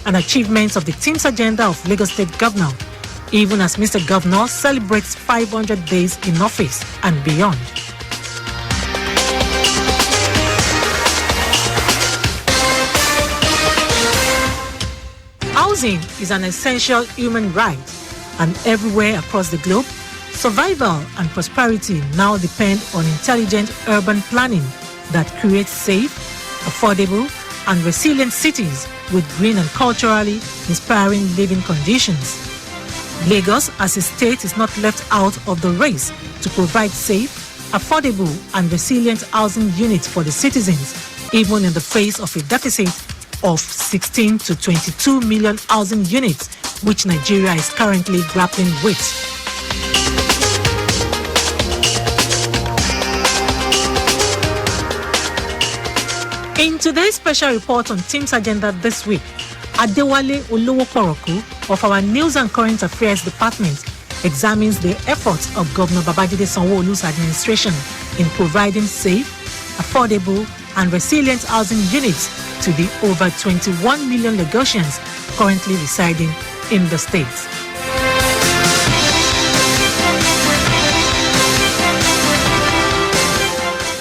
and achievements of the T.H.E.M.E.S Agenda of Lagos State Governor, even as Mr. Governor celebrates 500 days in office and beyond. Housing is an essential human right, and everywhere across the globe, survival and prosperity now depend on intelligent urban planning that creates safe, affordable, and resilient cities with green and culturally inspiring living conditions. Lagos, as a state, is not left out of the race to provide safe, affordable, and resilient housing units for the citizens, even in the face of a deficit of 16 to 22 million housing units, which Nigeria is currently grappling with. In today's special report on T.H.E.M.E.S Agenda This Week, Adewale Olowoporoku of our News and Current Affairs Department examines the efforts of Governor Babajide Sanwo-Olu's administration in providing safe, affordable, and resilient housing units to the over 21 million Lagosians currently residing in the state.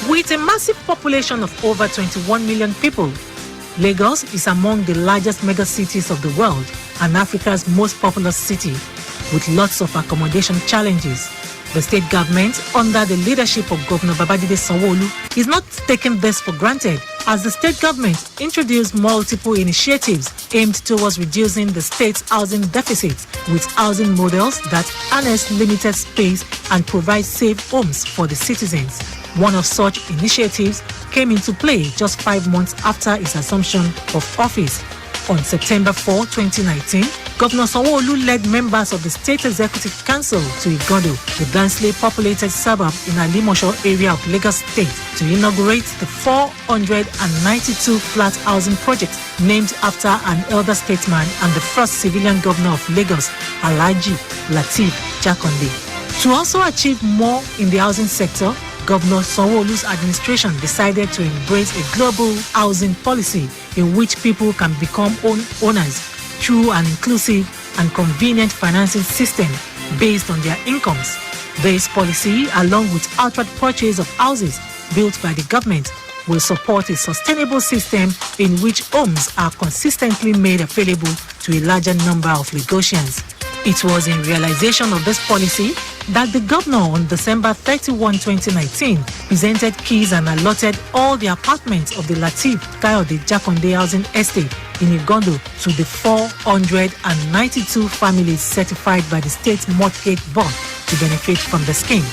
With a massive population of over 21 million people, Lagos is among the largest megacities of the world and Africa's most populous city, with lots of accommodation challenges. The state government, under the leadership of Governor Babajide Sanwo-Olu, is not taking this for granted, as the state government introduced multiple initiatives aimed towards reducing the state's housing deficit with housing models that harness limited space and provide safe homes for the citizens. One of such initiatives came into play just 5 months after his assumption of office. On September 4, 2019, Governor Sanwo-Olu led members of the State Executive Council to Igodo, the densely populated suburb in Alimosho area of Lagos State, to inaugurate the 492 flat housing project named after an elder statesman and the first civilian governor of Lagos, Alhaji Lateef Jakonde. To also achieve more in the housing sector, Governor Sanwo-Olu's administration decided to embrace a global housing policy in which people can become owners through an inclusive and convenient financing system based on their incomes. This policy, along with outright purchase of houses built by the government, will support a sustainable system in which homes are consistently made available to a larger number of Lagosians. It was in realization of this policy that the governor on December 31, 2019 presented keys and allotted all the apartments of the Lateef Jakonde housing estate in Igondo to the 492 families certified by the State Mortgage Board to benefit from the scheme.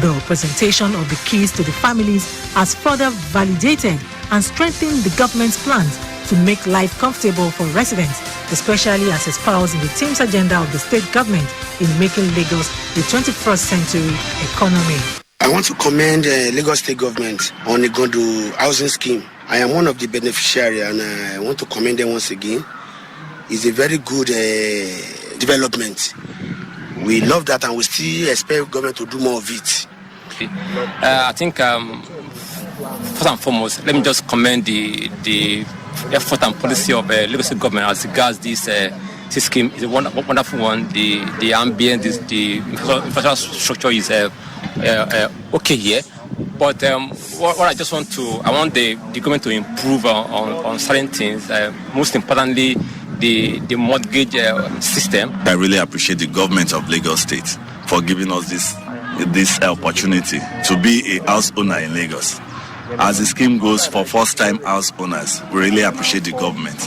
The presentation of the keys to the families has further validated and strengthened the government's plans to make life comfortable for residents, especially as espoused in the T.H.E.M.E.S agenda of the state government in making Lagos the 21st century economy. I want to commend Lagos State government on the Igondo housing scheme. I am one of the beneficiaries and I want to commend them once again. It's a very good development. We love that and we still expect government to do more of it. I think first and foremost, let me just commend the effort and policy of Lagos State government as regards this scheme. Is a wonderful one. The ambient, the infrastructure is okay here. But what I just want the government to improve on certain things. Most importantly, the mortgage system. I really appreciate the government of Lagos State for giving us this opportunity to be a house owner in Lagos. As the scheme goes for first-time house owners, we really appreciate the government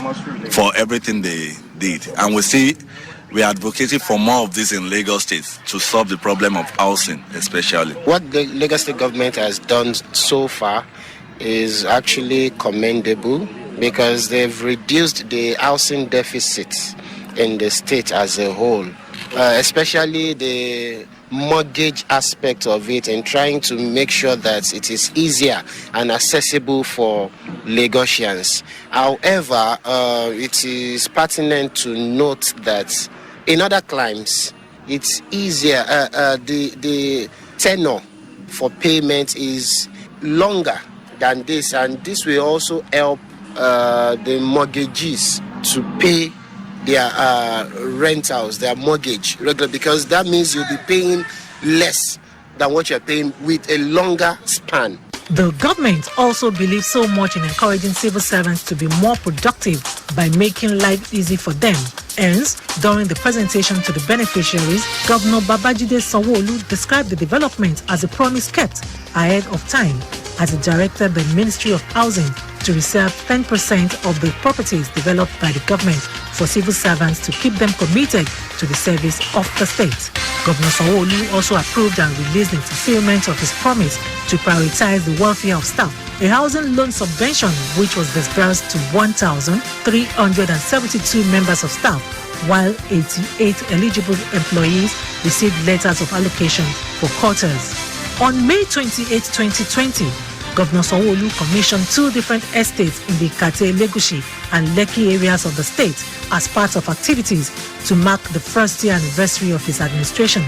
for everything they did. And we advocated for more of this in Lagos State to solve the problem of housing, especially. What the Lagos State government has done so far is actually commendable because they've reduced the housing deficit in the state as a whole, especially the mortgage aspect of it, and trying to make sure that it is easier and accessible for Lagosians. However, it is pertinent to note that in other climes, it's easier. The tenure for payment is longer than this, and this will also help the mortgagees to pay their rentals, their mortgage regular, because that means you'll be paying less than what you're paying with a longer span. The government also believes so much in encouraging civil servants to be more productive by making life easy for them. Hence, during the presentation to the beneficiaries, Governor Babajide Sanwo-Olu described the development as a promise kept ahead of time, as he directed the Ministry of Housing to reserve 10% of the properties developed by the government for civil servants to keep them committed to the service of the state. Governor Sanwo-Olu also approved and released in fulfillment of his promise to prioritize the welfare of staff, a housing loan subvention which was disbursed to 1,372 members of staff, while 88 eligible employees received letters of allocation for quarters. On May 28, 2020, Governor Sanwo-Olu commissioned 2 different estates in the T.H.E.M.E and Lekki areas of the state as part of activities to mark the first year anniversary of his administration,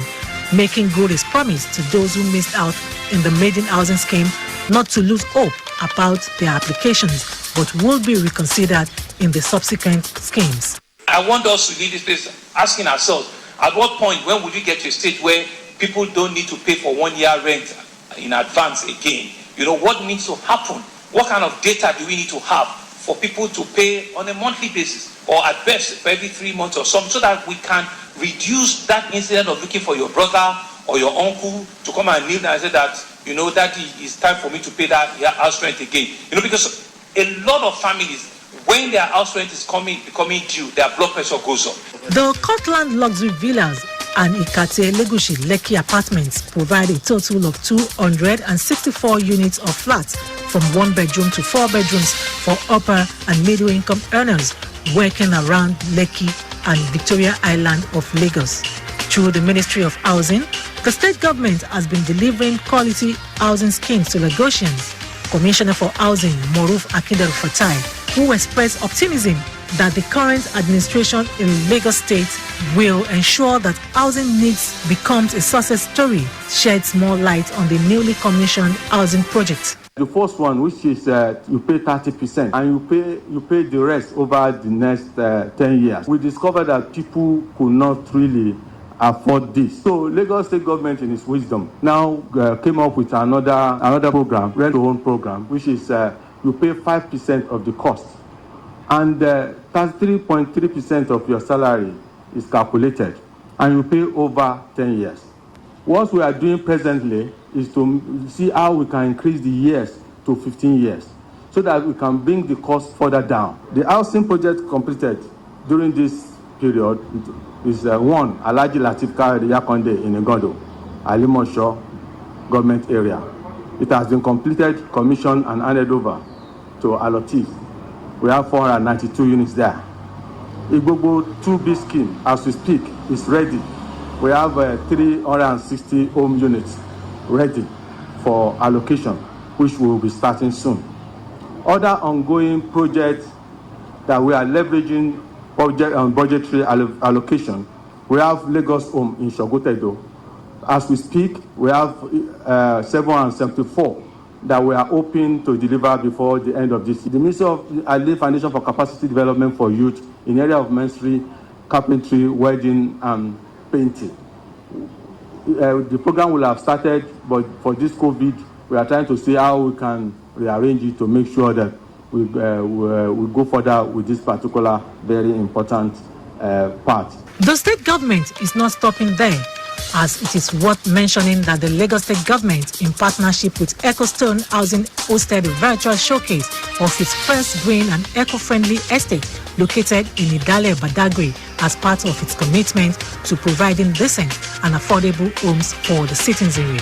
making good his promise to those who missed out in the maiden housing scheme not to lose hope about their applications, but will be reconsidered in the subsequent schemes. I want us to leave this place asking ourselves, at what point, when will we get to a stage where people don't need to pay for 1 year rent in advance again? You know, what needs to happen? What kind of data do we need to have for people to pay on a monthly basis, or at best for every 3 months or something, so that we can reduce that incident of looking for your brother or your uncle to come and kneel and say that, you know, that it's time for me to pay that house rent again. You know, because a lot of families, when their house rent is becoming due, their blood pressure goes up. The Cortland Luxury Villas and Ikate-Legushi Lekki apartments provide a total of 264 units of flats from 1 bedroom to 4 bedrooms for upper and middle income earners working around Lekki and Victoria Island of Lagos. Through the Ministry of Housing, the state government has been delivering quality housing schemes to Lagosians. Commissioner for Housing, Moruf Akindaru-Fatai, who expressed optimism that the current administration in Lagos State will ensure that housing needs becomes a success story, sheds more light on the newly commissioned housing project. The first one, which is you pay 30% and you pay the rest over the next 10 years. We discovered that people could not really afford this. So Lagos State government, in its wisdom, now came up with another program, rent-to-own program, which is you pay 5% of the cost, and 33.3% of your salary is calculated, and you pay over 10 years. What we are doing presently is to see how we can increase the years to 15 years, so that we can bring the cost further down. The housing project completed during this period is one, Alhaji Latif Kayode Yakonde in Igodo, Alimosho government area. It has been completed, commissioned, and handed over to Alotif. We have 492 units there. Igbobo 2B scheme, as we speak, is ready. We have 360 home units ready for allocation, which we will be starting soon. Other ongoing projects that we are leveraging budgetary allocation, we have Lagos Home in Sogotedo. As we speak, we have 774 that we are hoping to deliver before the end of this year. The Ministry of Ali Foundation for Capacity Development for Youth in the area of masonry, carpentry, welding, and painting. The program will have started, but for this COVID, we are trying to see how we can rearrange it to make sure that we go further with this particular very important part. The state government is not stopping there, as it is worth mentioning that the Lagos State government, in partnership with EcoStone Housing, hosted a virtual showcase of its first green and eco-friendly estate located in Idale, Badagry, as part of its commitment to providing decent and affordable homes for the citizenry.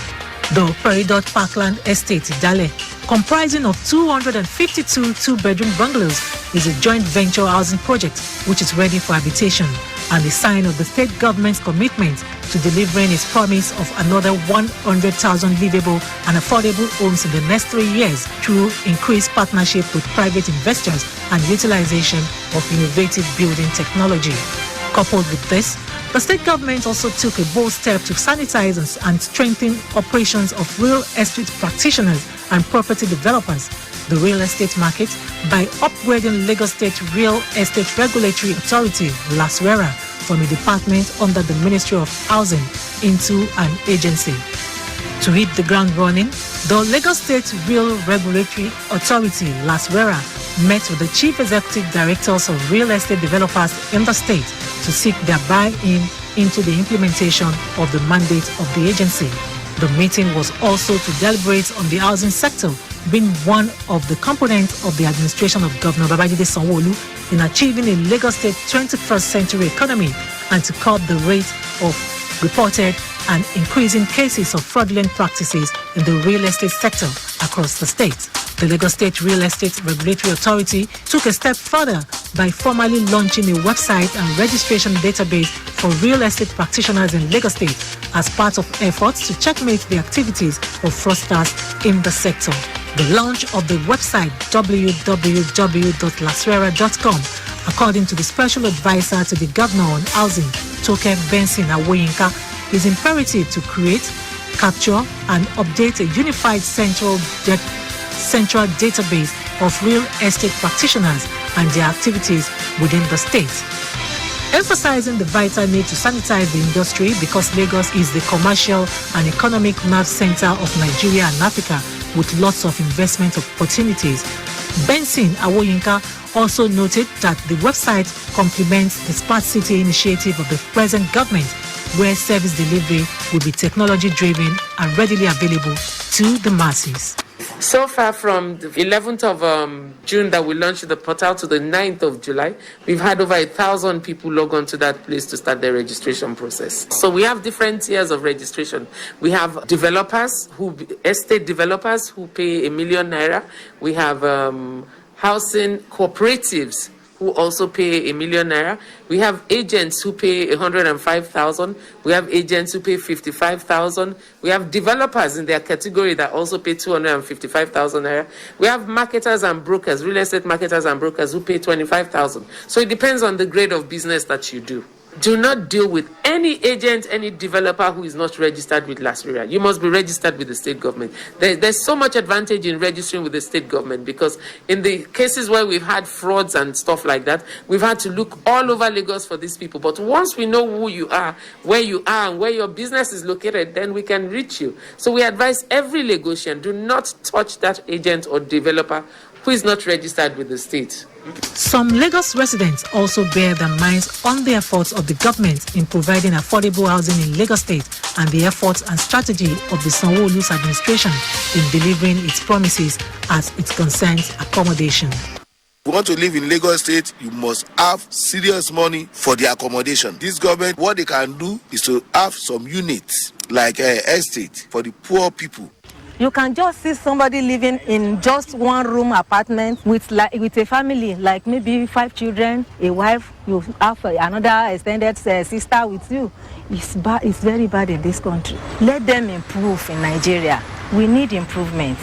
The Peridot Parkland Estate, Idale, comprising of 252 two-bedroom bungalows, is a joint venture housing project which is ready for habitation, and a sign of the state government's commitment to delivering its promise of another 100,000 livable and affordable homes in the next 3 years through increased partnership with private investors and utilization of innovative building technology. Coupled with this, the state government also took a bold step to sanitize and strengthen operations of real estate practitioners and property developers. The real estate market by upgrading Lagos State Real Estate Regulatory Authority, LASWERA, from a department under the Ministry of Housing into an agency. To hit the ground running, the Lagos State Real Regulatory Authority, LASWERA, met with the Chief Executive Directors of Real Estate Developers in the state to seek their buy-in into the implementation of the mandate of the agency. The meeting was also to deliberate on the housing sector being one of the components of the administration of Governor Babajide Sanwo-Olu in achieving a Lagos State 21st century economy and to curb the rate of reported and increasing cases of fraudulent practices in the real estate sector across the state. The Lagos State Real Estate Regulatory Authority took a step further by formally launching a website and registration database for real estate practitioners in Lagos State as part of efforts to checkmate the activities of fraudsters in the sector. The launch of the website www.laswera.com, according to the Special Advisor to the Governor on Housing, T.H.E.M.E.S is imperative to create, capture, and update a unified central database of real estate practitioners and their activities within the state. Emphasizing the vital need to sanitize the industry because Lagos is the commercial and economic nerve center of Nigeria and Africa with lots of investment opportunities, Benson Awoyinka also noted that the website complements the Smart City initiative of the present government, where service delivery will be technology-driven and readily available to the masses. So far, from the 11th of June that we launched the portal to the 9th of July, we've had over 1,000 people log on to that place to start their registration process. So we have different tiers of registration. We have developers, estate developers who pay ₦1 million. We have housing cooperatives who also pay ₦1 million. We have agents who pay 105,000. We have agents who pay 55,000. We have developers in their category that also pay 255,000 naira. We have marketers and brokers, real estate marketers and brokers who pay 25,000. So it depends on the grade of business that you do. Do not deal with any agent, any developer who is not registered with LASWERA. You must be registered with the state government. There's so much advantage in registering with the state government because in the cases where we've had frauds and stuff like that, we've had to look all over Lagos for these people. But once we know who you are, and where your business is located, then we can reach you. So we advise every Lagosian, do not touch that agent or developer who is not registered with the state. Some Lagos residents also bear their minds on the efforts of the government in providing affordable housing in Lagos State and the efforts and strategy of the Sanwo-Olu's administration in delivering its promises as it concerns accommodation. If you want to live in Lagos State, you must have serious money for the accommodation. This government, what they can do is to have some units like estate for the poor people. You can just see somebody living in just one room apartment with a family, like maybe 5 children, a wife, you have another extended sister with you. It's very bad in this country. Let them improve in Nigeria. We need improvement.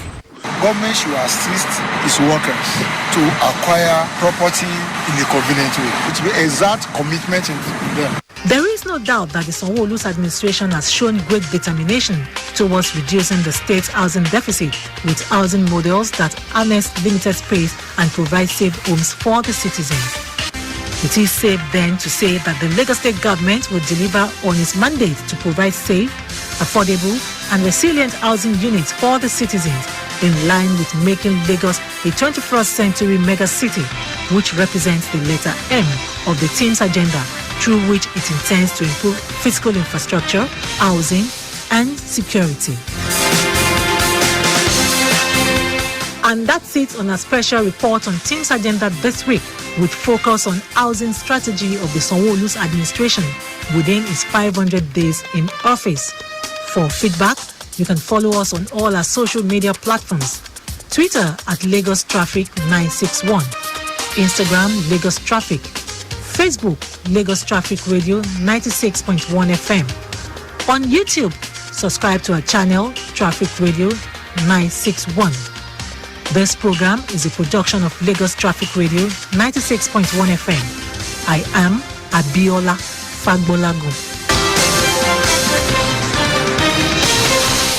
Government should assist its workers to acquire property in a convenient way. It will be exact commitment in them. There is no doubt that the Sanwo-Olu's administration has shown great determination towards reducing the state's housing deficit with housing models that harness limited space and provide safe homes for the citizens. It is safe then to say that the Lagos State government will deliver on its mandate to provide safe, affordable and resilient housing units for the citizens in line with making Lagos a 21st century mega city, which represents the letter M of the T.H.E.M.E.S Agenda, through which it intends to improve physical infrastructure, housing, and security. And that's it on a special report on T.H.E.M.E.S Agenda this week, with focus on housing strategy of the Sanwo-Olu's administration within its 500 days in office. For feedback, you can follow us on all our social media platforms. Twitter at Lagos Traffic 961, Instagram Lagos Traffic, Facebook, Lagos Traffic Radio 96.1 FM. On YouTube, subscribe to our channel, Traffic Radio 961. This program is a production of Lagos Traffic Radio 96.1 FM. I am Abiola Fagbolago.